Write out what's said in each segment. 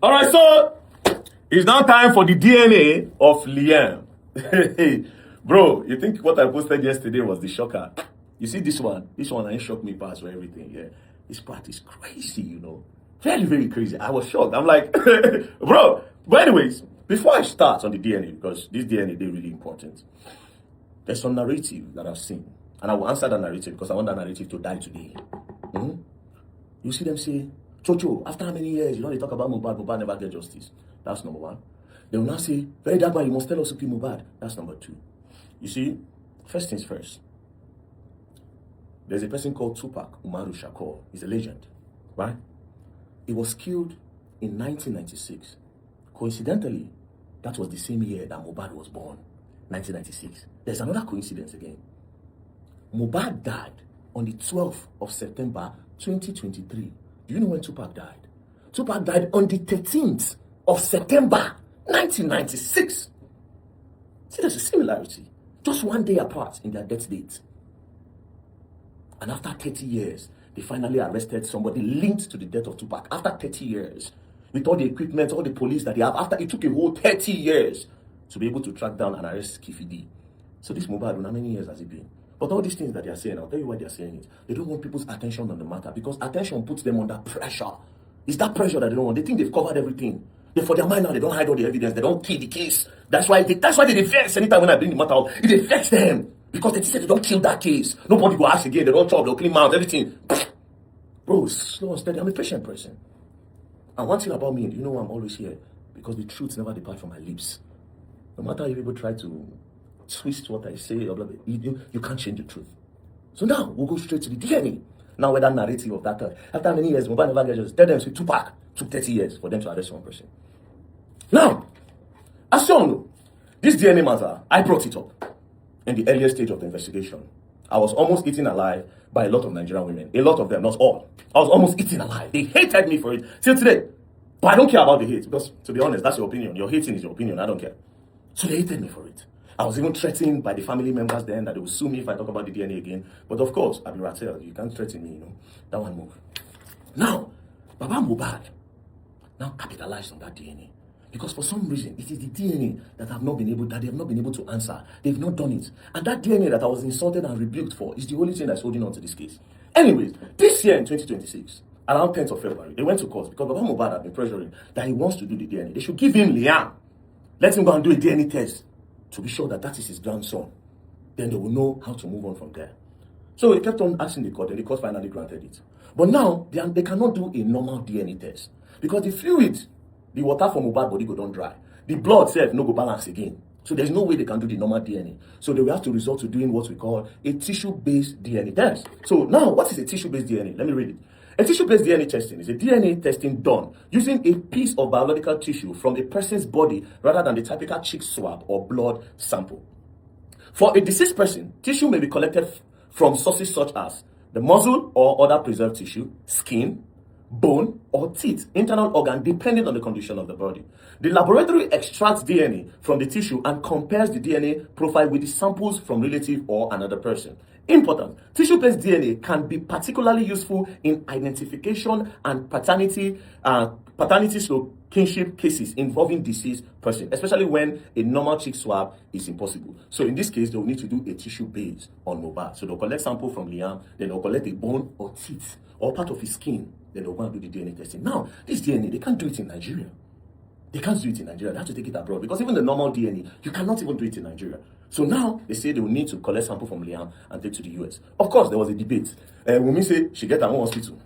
All right, so it's now time for the DNA of Liam. Bro, you think what I posted yesterday was the shocker? You see this one? This one ain't shocked me past for everything. Yeah, this part is crazy, you know, very, very crazy. I was shocked. I'm like, bro. But anyways, before I start on the DNA, because this DNA is really important, there's some narrative that I've seen, and I will answer that narrative because I want that narrative to die today. You see them say, Chocho, after how many years, you know, they talk about Mohbad never get justice. That's number one. They will now say, very dark man, you must tell us who killed Mohbad. That's number two. You see, first things first. There's a person called Tupac Umaru Shakur. He's a legend, right? He was killed in 1996. Coincidentally, that was the same year that Mohbad was born, 1996. There's another coincidence again. Mohbad died on the 12th of September, 2023. Do you know when Tupac died? Tupac died on the 13th of September, 1996. See, there's a similarity. Just one day apart in their death dates. And after 30 years, they finally arrested somebody linked to the death of Tupac. After 30 years, with all the equipment, all the police that they have, after it took a whole 30 years to be able to track down and arrest Kiffi D. So this Mohbad, how many years has it been? But all these things that they are saying, I'll tell you why they are saying it. They don't want people's attention on the matter because attention puts them under pressure. It's that pressure that they don't want. They think they've covered everything. For their mind now, they don't hide all the evidence. They don't kill the case. That's why they vex anytime when I bring the matter out. It affects them because they say they don't kill that case. Nobody will ask again. They don't chop. They'll clean mouth. Everything. Bro, slow and steady. I'm a patient person. And one thing about me, you know why I'm always here? Because the truth never departs from my lips. No matter if people try to twist what I say, or blah, blah, you can't change the truth. So now we'll go straight to the DNA. Now, with that narrative of that, after many years, Mohbad never get justice. Tell them, say Tupac took 30 years for them to arrest one person. Now, as you all know, this DNA matter, I brought it up in the earlier stage of the investigation. I was almost eaten alive by a lot of Nigerian women. A lot of them, not all. I was almost eaten alive. They hated me for it till today. But I don't care about the hate because, to be honest, that's your opinion. Your hating is your opinion. I don't care. So they hated me for it. I was even threatened by the family members then that they will sue me if I talk about the DNA again. But of course, I'll be Ratel. You can't threaten me, you know. That one move. Now, Baba Mohbad now capitalized on that DNA. Because for some reason, it is the DNA that they have not been able to answer. They've not done it. And that DNA that I was insulted and rebuked for is the only thing that's holding on to this case. Anyways, this year in 2026, around 10th of February, they went to court because Baba Mohbad had been pressuring that he wants to do the DNA. They should give him Liam. Let him go and do a DNA test to be sure that that is his grandson. Then they will know how to move on from there. So they kept on asking the court, and the court finally granted it. But now, they cannot do a normal DNA test. Because the fluid, the water from Mohbad body go don't dry. The blood itself no go balance again. So there's no way they can do the normal DNA. So they will have to resort to doing what we call a tissue-based DNA test. So now, what is a tissue-based DNA? Let me read it. A tissue-based DNA testing is a DNA testing done using a piece of biological tissue from a person's body rather than the typical cheek swab or blood sample. For a deceased person, tissue may be collected from sources such as the muscle or other preserved tissue, skin, bone, or teeth, internal organ, depending on the condition of the body. The laboratory extracts DNA from the tissue and compares the DNA profile with the samples from relative or another person. Important. Tissue-based DNA can be particularly useful in identification and paternity kinship cases involving deceased person, especially when a normal cheek swab is impossible. So in this case, they will need to do a tissue based on Mohbad. So they'll collect sample from Liam, then they'll collect a bone or teeth or part of his skin, then they'll go and do the DNA testing. Now, this DNA, they can't do it in Nigeria. They can't do it in Nigeria. They have to take it abroad because even the normal DNA, you cannot even do it in Nigeria. So now they say they will need to collect sample from Liam and take to the US. Of course, there was a debate. Wunmi said she get her own hospital.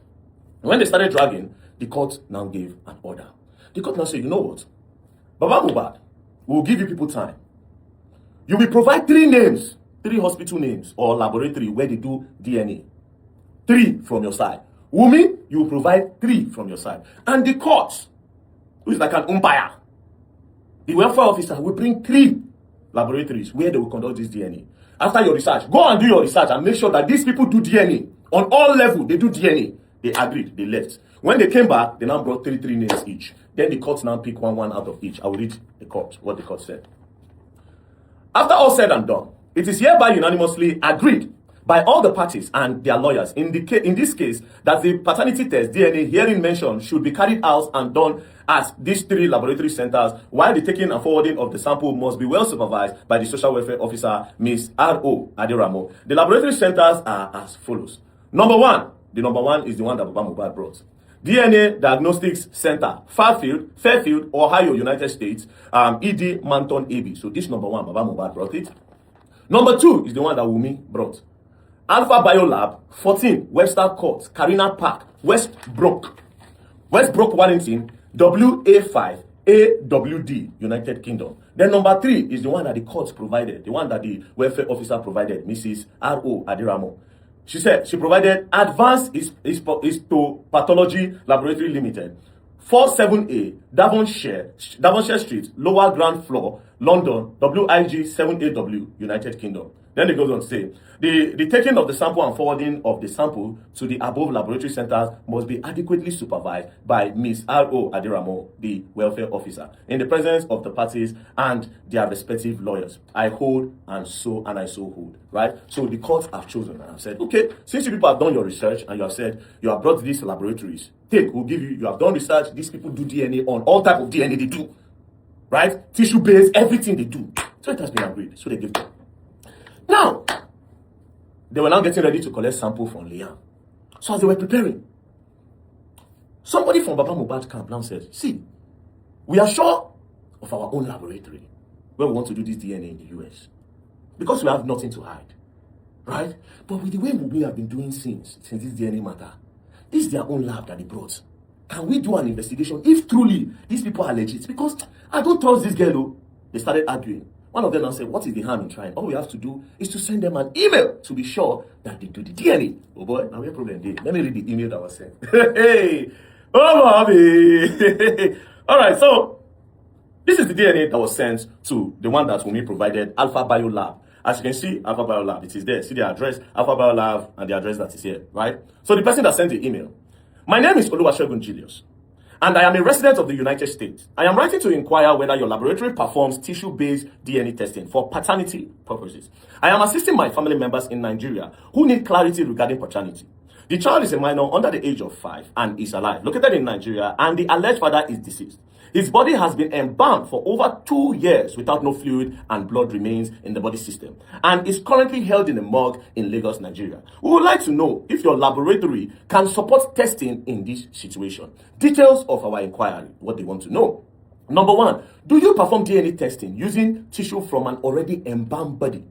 When they started dragging, the court now gave an order. The court now said, you know what? Baba Mohbad, we'll give you people time. You will provide 3 names, 3 hospital names or laboratory where they do DNA. 3 from your side. Wunmi, you will provide 3 from your side. And the court, who is like an umpire, the welfare officer will bring 3 laboratories where they will conduct this DNA. After your research, go and do your research and make sure that these people do DNA. On all levels, they do DNA. They agreed, they left. When they came back, they now brought 3 names each. Then the court now pick one out of each. I will read the court, what the court said. After all said and done, it is hereby unanimously agreed by all the parties and their lawyers in this case that the paternity test DNA herein mentioned should be carried out and done at these 3 laboratory centers, while the taking and forwarding of the sample must be well supervised by the social welfare officer, Ms. R.O. Aderamo. The laboratory centers are as follows. Number 1, the number 1 is the one that Baba Mohbad brought. DNA Diagnostics Center, Fairfield, Ohio, United States, ED Manton AB. So this number 1, Baba Mohbad brought it. Number 2 is the one that Wumi brought. Alpha Biolab, 14, Webster Court, Karina Park, Westbrook, Warrington, WA5, AWD, United Kingdom. Then number 3 is the one that the court provided, the one that the welfare officer provided, Mrs. R.O. Aderamo. She said she provided Advanced Histopathology Laboratory Limited, 47A, Devonshire Street, Lower Ground Floor, London, WIG 7AW, United Kingdom. Then they go on to say, the taking of the sample and forwarding of the sample to the above laboratory centers must be adequately supervised by Ms. R.O. Aderamo, the welfare officer, in the presence of the parties and their respective lawyers. I hold and so hold, right? So the courts have chosen and have said, okay, since you people have done your research and you have said you have brought these laboratories, we'll give you, you have done research, these people do DNA on all type of DNA they do, right? Tissue-based, everything they do. So it has been agreed. So they give them. Now, they were now getting ready to collect sample from Liam. So as they were preparing, somebody from Baba Mohbad camp now said, see, we are sure of our own laboratory where we want to do this DNA in the US. Because we have nothing to hide, right? But with the way we have been doing since this DNA matter, this is their own lab that they brought. Can we do an investigation if truly these people are legit? Because I don't trust this girl. They started arguing. One of them now said, what is the harm in trying? All we have to do is to send them an email to be sure that they do the DNA. Oh boy, now we have a problem there. Let me read the email that was sent. Hey, oh mommy. All right, so this is the DNA that was sent to the one that Wumi provided, Alpha Biolab. As you can see, Alpha Biolab, it is there. See the address, Alpha Biolab, and the address that is here, right? So the person that sent the email, my name is Oluwasegun Julius, and I am a resident of the United States. I am writing to inquire whether your laboratory performs tissue-based DNA testing for paternity purposes. I am assisting my family members in Nigeria who need clarity regarding paternity. The child is a minor under the age of 5 and is alive, located in Nigeria, and the alleged father is deceased. His body has been embalmed for over 2 years without no fluid and blood remains in the body system and is currently held in a morgue in Lagos, Nigeria. We would like to know if your laboratory can support testing in this situation. Details of our inquiry, what they want to know. Number 1, do you perform DNA testing using tissue from an already embalmed body?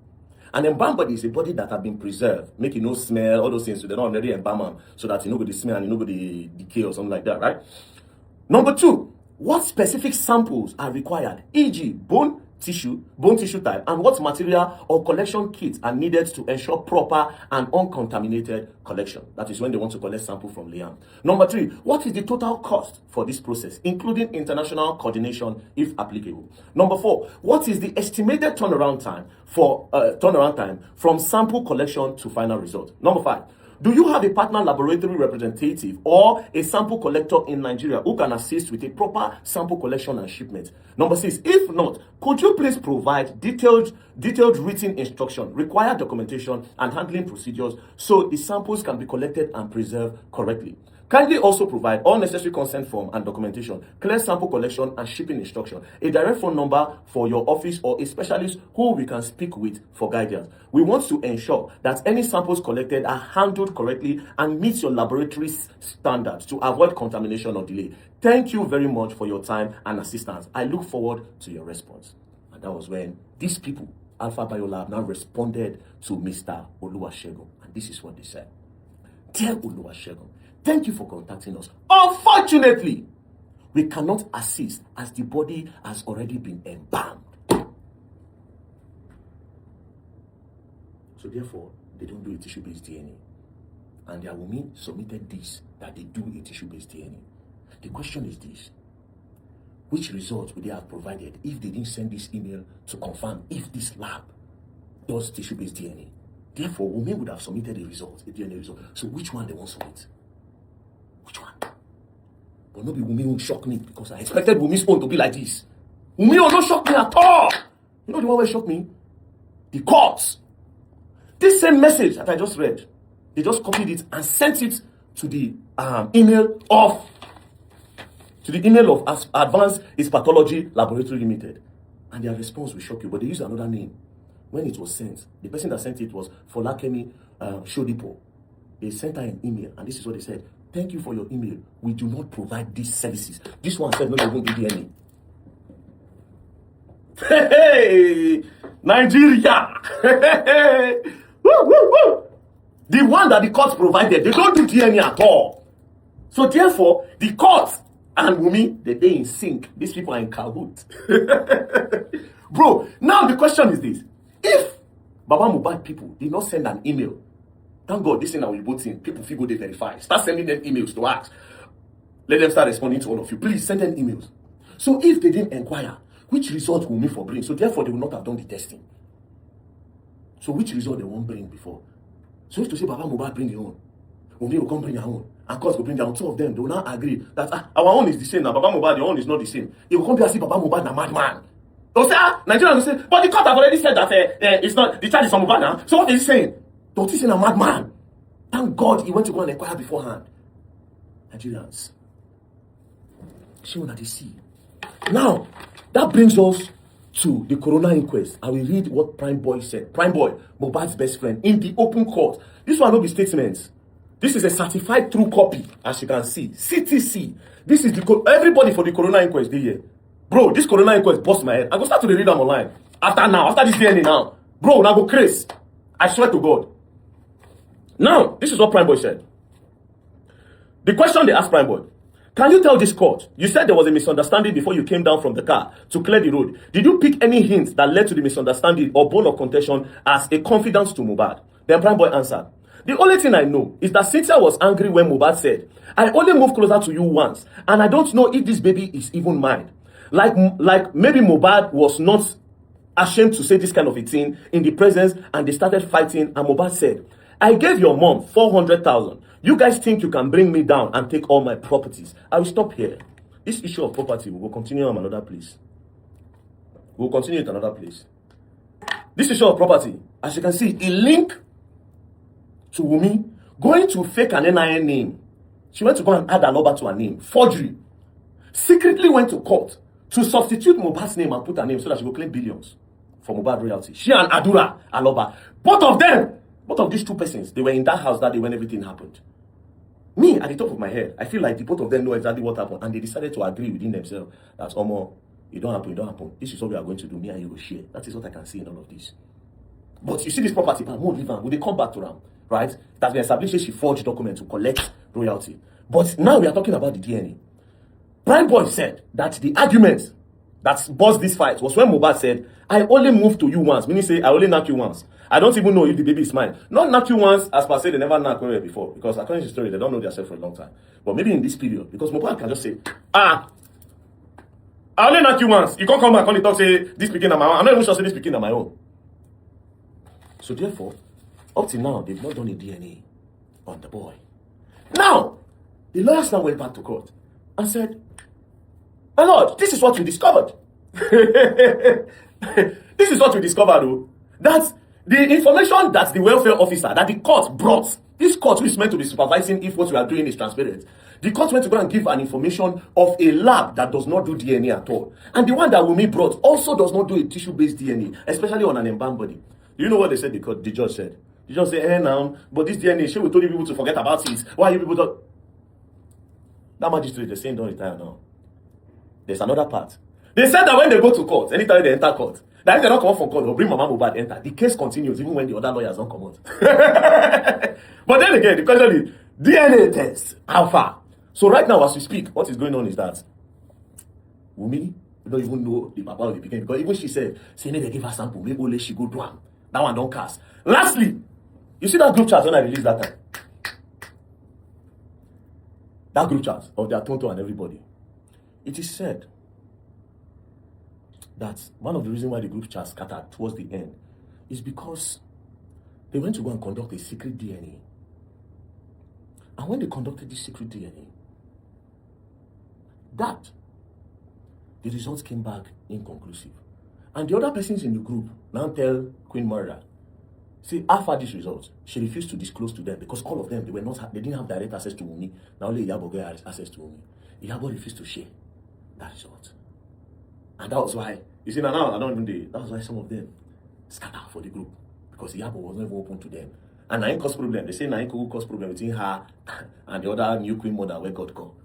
An embalmed body is a body that has been preserved, making no smell, all those things, so they're not already embalmed so that you know the smell and you know the decay or something like that, right? Number 2, what specific samples are required, e.g. bone tissue type, and what material or collection kits are needed to ensure proper and uncontaminated collection? That is when they want to collect sample from Liam. Number 3, what is the total cost for this process, including international coordination if applicable? Number 4, what is the estimated turnaround time from sample collection to final result? Number 5, do you have a partner laboratory representative or a sample collector in Nigeria who can assist with a proper sample collection and shipment? Number 6, if not, could you please provide detailed written instruction, required documentation, and handling procedures so the samples can be collected and preserved correctly? Kindly also provide all necessary consent form and documentation, clear sample collection and shipping instruction, a direct phone number for your office or a specialist who we can speak with for guidance. We want to ensure that any samples collected are handled correctly and meet your laboratory's standards to avoid contamination or delay. Thank you very much for your time and assistance. I look forward to your response. And that was when these people, Alpha Biolab, now responded to Mr. Oluwasegun. And this is what they said. Dear Oluwasegun, thank you for contacting us. Unfortunately, we cannot assist as the body has already been embalmed. So therefore, they don't do a tissue-based DNA. And their women submitted this, that they do a tissue-based DNA. The question is this: which results would they have provided if they didn't send this email to confirm if this lab does tissue-based DNA? Therefore, women would have submitted a result, a DNA result. So which one they want to submit? Which one? But maybe Wumi won't shock me because I expected Wumi's own to be like this. Wumi will not shock me at all. You know the one that shocked me? The courts. This same message that I just read, they just copied it and sent it to the email of to the email of Advanced Pathology Laboratory Limited. And their response will shock you, but they used another name. When it was sent, the person that sent it was Folakemi Shodipo. They sent her an email, and this is what they said. Thank you for your email. We do not provide these services. This one said, no, they won't do DNA. Hey, Nigeria. Woo, woo, woo. The one that the courts provided, they don't do DNA at all. So therefore, the courts and Wumi, they in sync. These people are in cahoots. Bro, now the question is this. If Baba Mohbad people did not send an email, thank God this thing that we both in, people feel they verify. Start sending them emails to ask. Let them start responding to all of you. Please send them emails. So if they didn't inquire, which result will me for bring? So therefore, they will not have done the testing. So which result they won't bring before? So if to say Baba Mohbad bring your own, Wumi will come bring your own, and courts will bring their own. Two of them, they will not agree that our own is the same. Now Baba Mohbad, your own is not the same. It will come be as if Baba Mohbad a madman. They'll say, Nigerians will say, but the court have already said that it's not the charge is on Mohbad now. So what is he saying? Don't he say a madman? Thank God he went to go and inquire beforehand. Nigerians, see what they see. Now, that brings us to the coroner inquest. I will read what Prime Boy said. Prime Boy, Mohbad's best friend, in the open court. This one will be statements. This is a certified true copy, as you can see. CTC. This is everybody for the coroner inquest they here. Bro, this coroner inquest bust my head. I go start to read them online. After this DNA now. Bro, now go crazy. I swear to God. Now, this is what Prime Boy said. The question they asked Prime Boy. Can you tell this court, you said there was a misunderstanding before you came down from the car to clear the road. Did you pick any hints that led to the misunderstanding or bone of contention as a confidence to Mohbad? Then Prime Boy answered, the only thing I know is that Cynthia was angry when Mohbad said, I only moved closer to you once, and I don't know if this baby is even mine. Like maybe Mohbad was not ashamed to say this kind of a thing in the presence, and they started fighting, and Mohbad said, I gave your mom 400,000. You guys think you can bring me down and take all my properties? I will stop here. This issue of property, we will continue on another place. We will continue it another place. This issue of property, as you can see, a link to Wumi going to fake an NIN name. She went to go and add Aloba to her name. Forgery. Secretly went to court to substitute Mohbad's name and put her name so that she will claim billions for Mohbad royalty. She and Adura Aloba. Both of these two persons, they were in that house that day when everything happened. Me, at the top of my head, I feel like the both of them know exactly what happened, and they decided to agree within themselves that, Omo, it don't happen. This is what we are going to do. Me and you will share. That is what I can see in all of this. But you see this property, man, won't leave them. Will they come back to them? Right? It has been established that she forged documents to collect royalty. But now we are talking about the DNA. Prime Boy said that the argument that buzzed this fight was when Mohbad said, I only moved to you once, meaning say, I only knock you once. I don't even know if the baby is mine. Not knock you once, as per se, they never knocked anywhere before. Because according to the story, they don't know themselves for a long time. But maybe in this period, because Mohbad can just say, I only knock you once. You can't come back and talk, say, this speaking on my own. I'm not even sure say this speaking on my own. So therefore, up till now, they've not done a DNA on the boy. Now, the lawyers now went back to court and said, my lord, this is what we discovered. This is what we discovered, though. That the information that the welfare officer, that the court brought, this court which is meant to be supervising if what we are doing is transparent, the court went to go and give an information of a lab that does not do DNA at all. And the one that Wumi brought also does not do a tissue-based DNA, especially on an embalmed body. Do you know what they said? The judge said. The judge said, now, but this DNA, we told you people to forget about it. Why you people don't? That magistrate, they're saying don't retire now. There's another part. They said that when they go to court, anytime they enter court, that if they don't come out from court, they'll bring Mama Mohbad enter. The case continues even when the other lawyers don't come out. But then again, the question is, DNA test, how far? So right now, as we speak, what is going on is that Wumi, we don't even know the papa of the beginning, because even she said, say, maybe they give her sample, maybe only she go do am. That one don't cast. Lastly, you see that group chat when I released that time? That group chat of their Tonto and everybody. It is said that one of the reasons why the group chat scattered towards the end is because they went to go and conduct a secret DNA. And when they conducted this secret DNA, the results came back inconclusive. And the other persons in the group now tell Queen Murder, see, after this result, she refused to disclose to them because all of them, they didn't have direct access to Wumi. Now only Yaboge has access to Wumi. Iyabo refused to share that result. And that was why, you see, now I don't even do it. That was why some of them scatter for the group. Because Iyabo was not even open to them. And now it caused problem. They say now it could cause problem between her and the other new queen mother where God called.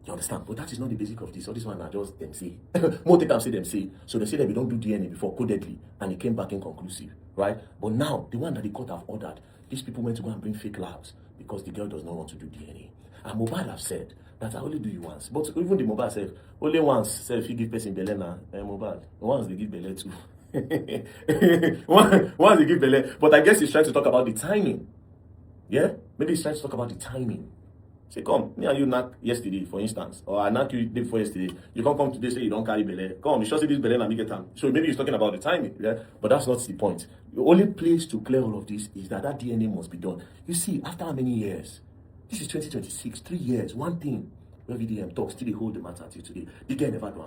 You understand? But that is not the basic of this. All this one are just them say. More take them say them say. So they say that we don't do DNA before codedly, and it came back inconclusive, right? But now the one that the court have ordered, these people went to go and bring fake labs because the girl does not want to do DNA. And Mohbad have said that I only do you once. But even the Mohbad said only once. Say if you give person belle now, Mohbad once they give belle too. once they give belle. But I guess he's trying to talk about the timing. Yeah, maybe he's trying to talk about the timing. Say, come, me and you knock yesterday, for instance, or I knock you day before yesterday. You can't come today, say you don't carry belle. Come, you should see this belle and me get time. So maybe he's talking about the timing, yeah? But that's not the point. The only place to clear all of this is that DNA must be done. You see, after how many years? This is 2026, 3 years, one thing. Where VDM talks, still they hold the matter till today. The girl never do